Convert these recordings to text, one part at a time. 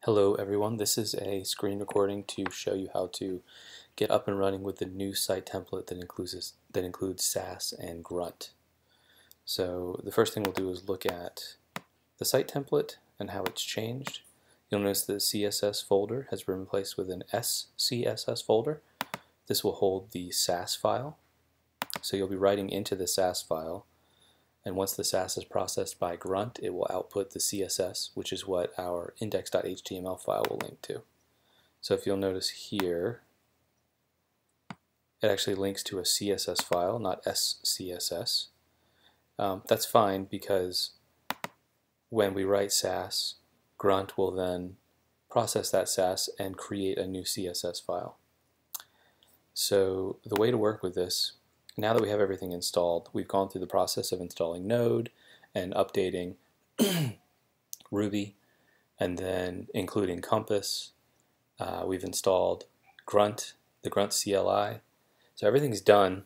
Hello everyone, this is a screen recording to show you how to get up and running with the new site template that includes Sass and Grunt. So the first thing we'll do is look at the site template and how it's changed. You'll notice the CSS folder has been replaced with an SCSS folder. This will hold the Sass file. So you'll be writing into the Sass file, and once the Sass is processed by Grunt, it will output the CSS, which is what our index.html file will link to. So if you'll notice here, it actually links to a CSS file, not SCSS. That's fine because when we write Sass, Grunt will then process that Sass and create a new CSS file. So the way to work with this, now that we have everything installed, we've gone through the process of installing Node and updating Ruby, and then including Compass. We've installed Grunt, the Grunt CLI. So everything's done,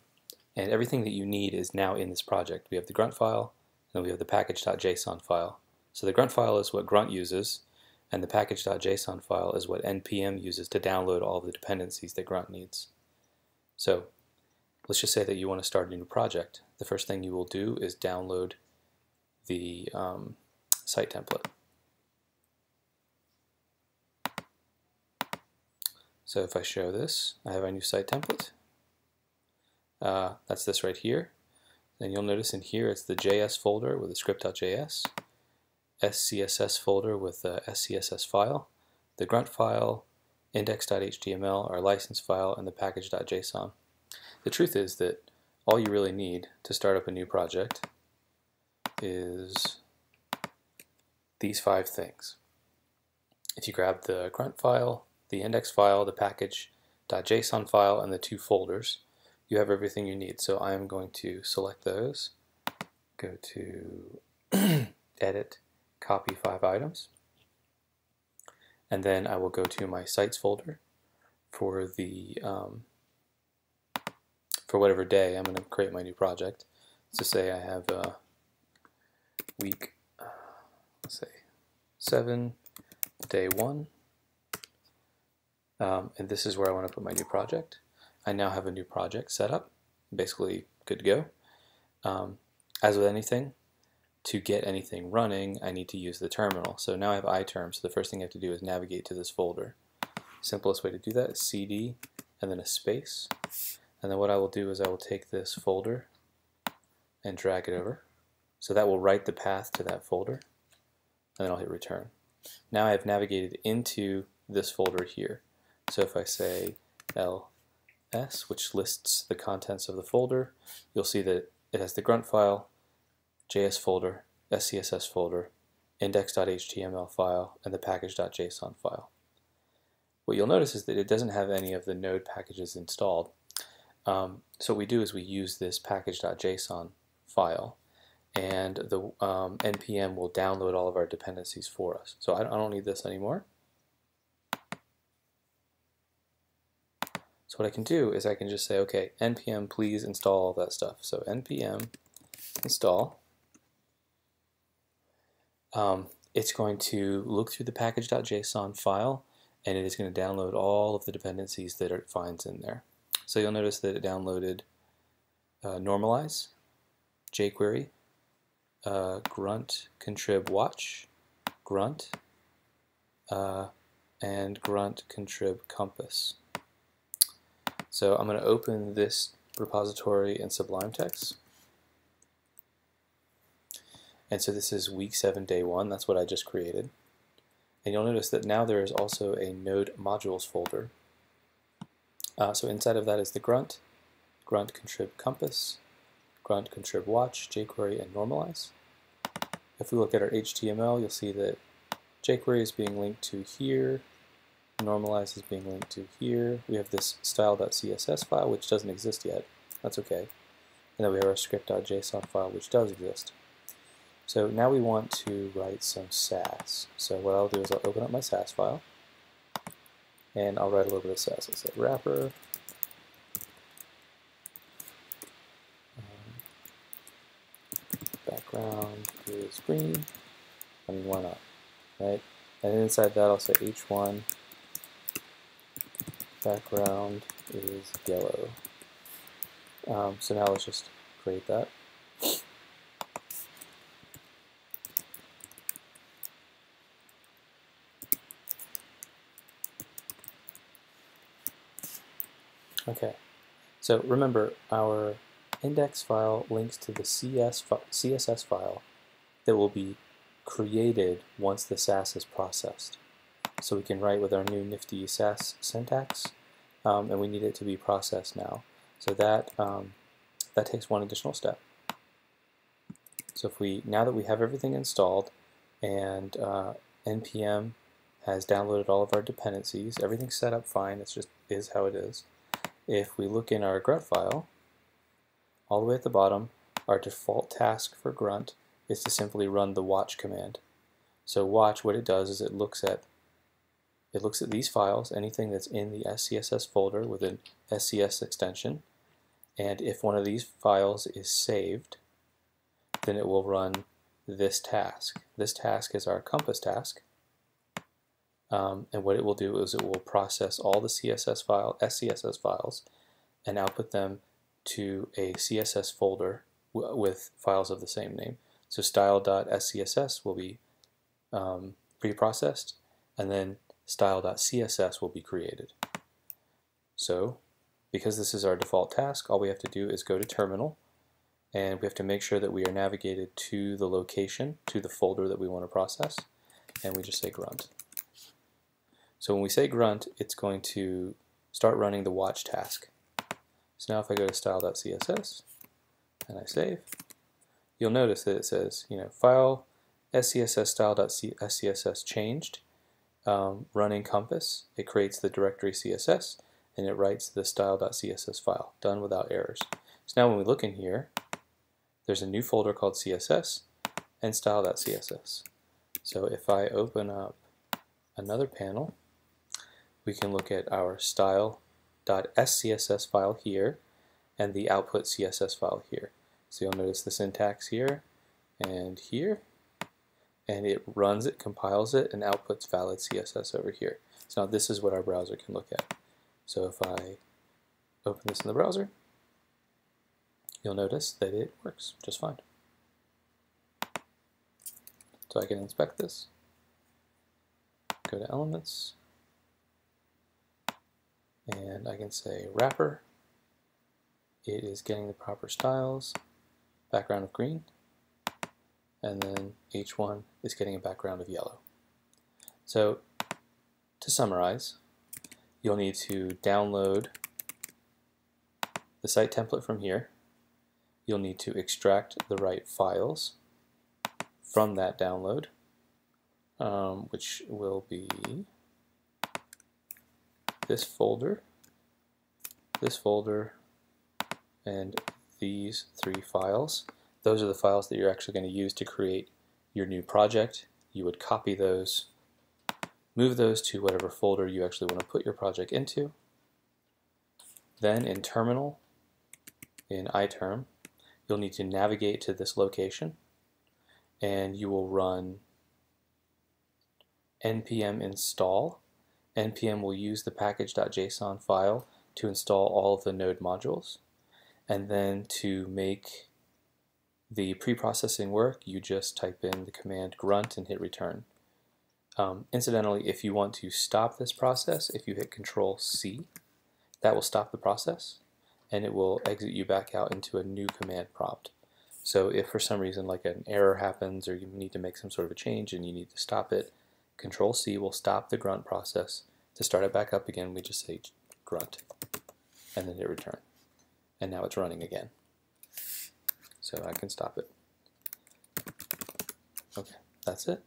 and everything that you need is now in this project. We have the Grunt file, and we have the package.json file. So the Grunt file is what Grunt uses, and the package.json file is what npm uses to download all of the dependencies that Grunt needs. So let's just say that you want to start a new project. The first thing you will do is download the site template. So if I show this, I have a new site template. That's this right here. Then you'll notice in here it's the JS folder with the script.js, SCSS folder with the SCSS file, the Grunt file, index.html, our license file, and the package.json. The truth is that all you really need to start up a new project is these 5 things. If you grab the Grunt file, the index file, the package.json file, and the 2 folders, you have everything you need. So I am going to select those, go to Edit, Copy 5 items, and then I will go to my Sites folder for the for whatever day I'm going to create my new project. Let's say I have week, let's say 7, day 1, and this is where I want to put my new project. I now have a new project set up, basically good to go. As with anything, to get anything running, I need to use the terminal. So now I have iTerm, so the first thing I have to do is navigate to this folder. Simplest way to do that is CD and then a space. And then what I will do is I will take this folder and drag it over. So that will write the path to that folder, and then I'll hit return. Now I have navigated into this folder here. So if I say ls, which lists the contents of the folder, you'll see that it has the Grunt file, JS folder, SCSS folder, index.html file, and the package.json file. What you'll notice is that it doesn't have any of the Node packages installed. So what we do is we use this package.json file, and the npm will download all of our dependencies for us. So I don't need this anymore. So what I can do is I can just say, okay, npm please install all that stuff. So npm install. It's going to look through the package.json file, and it is going to download all of the dependencies that it finds in there. So you'll notice that it downloaded normalize, jQuery, Grunt contrib watch, Grunt, and Grunt contrib compass. So I'm going to open this repository in Sublime Text. And so this is week 7, day 1. That's what I just created. And you'll notice that now there is also a Node modules folder. So inside of that is the Grunt, Grunt contrib compass, Grunt contrib watch, jQuery, and normalize. If we look at our HTML, you'll see that jQuery is being linked to here, normalize is being linked to here. We have this style.css file, which doesn't exist yet. That's okay. And then we have our script.json file, which does exist. So now we want to write some Sass. So what I'll do is I'll open up my Sass file, and I'll write a little bit of Sass. I'll say wrapper, background is green. I mean, why not, right? And inside that I'll say h1 background is yellow. So now let's just create that. Okay, so remember our index file links to the CSS file that will be created once the Sass is processed. So we can write with our new nifty Sass syntax, and we need it to be processed now. So that takes one additional step. So now that we have everything installed and npm has downloaded all of our dependencies, everything's set up fine, it's just is how it is. If we look in our Grunt file, all the way at the bottom, our default task for Grunt is to simply run the watch command. So watch, what it does is it looks at these files, anything that's in the SCSS folder with an SCS extension, and if one of these files is saved, then it will run this task. This task is our compass task, and what it will do is it will process all the SCSS files and output them to a CSS folder with files of the same name. So style.scss will be pre-processed, and then style.css will be created. So because this is our default task, all we have to do is go to terminal, and we have to make sure that we are navigated to the location, to the folder that we want to process, and we just say grunt. So when we say grunt, it's going to start running the watch task. So now if I go to style.css and I save, you'll notice that it says, file SCSS style.scss changed, running compass. It creates the directory CSS and it writes the style.css file, done without errors. So now when we look in here, there's a new folder called CSS and style.css. So if I open up another panel, we can look at our style.scss file here and the output CSS file here. So you'll notice the syntax here, and it runs it, compiles it, and outputs valid CSS over here. So now this is what our browser can look at. So if I open this in the browser, you'll notice that it works just fine. So I can inspect this, go to Elements, and I can say wrapper. It is getting the proper styles, background of green, and then H1 is getting a background of yellow. So to summarize, you'll need to download the site template from here. You'll need to extract the right files from that download, which will be this folder, and these three files. Those are the files that you're actually going to use to create your new project. You would copy those, move those to whatever folder you actually want to put your project into. Then in terminal, in iTerm, you'll need to navigate to this location, and you will run npm install. npm will use the package.json file to install all of the node modules, and then to make the pre-processing work, you just type in the command grunt and hit return. Incidentally, if you want to stop this process, if you hit Control-C, that will stop the process, and it will exit you back out into a new command prompt. So if for some reason like an error happens or you need to make some sort of a change and you need to stop it, Control-C will stop the grunt process. To start it back up again, we just say grunt and then hit return. And now it's running again. So I can stop it. Okay, that's it.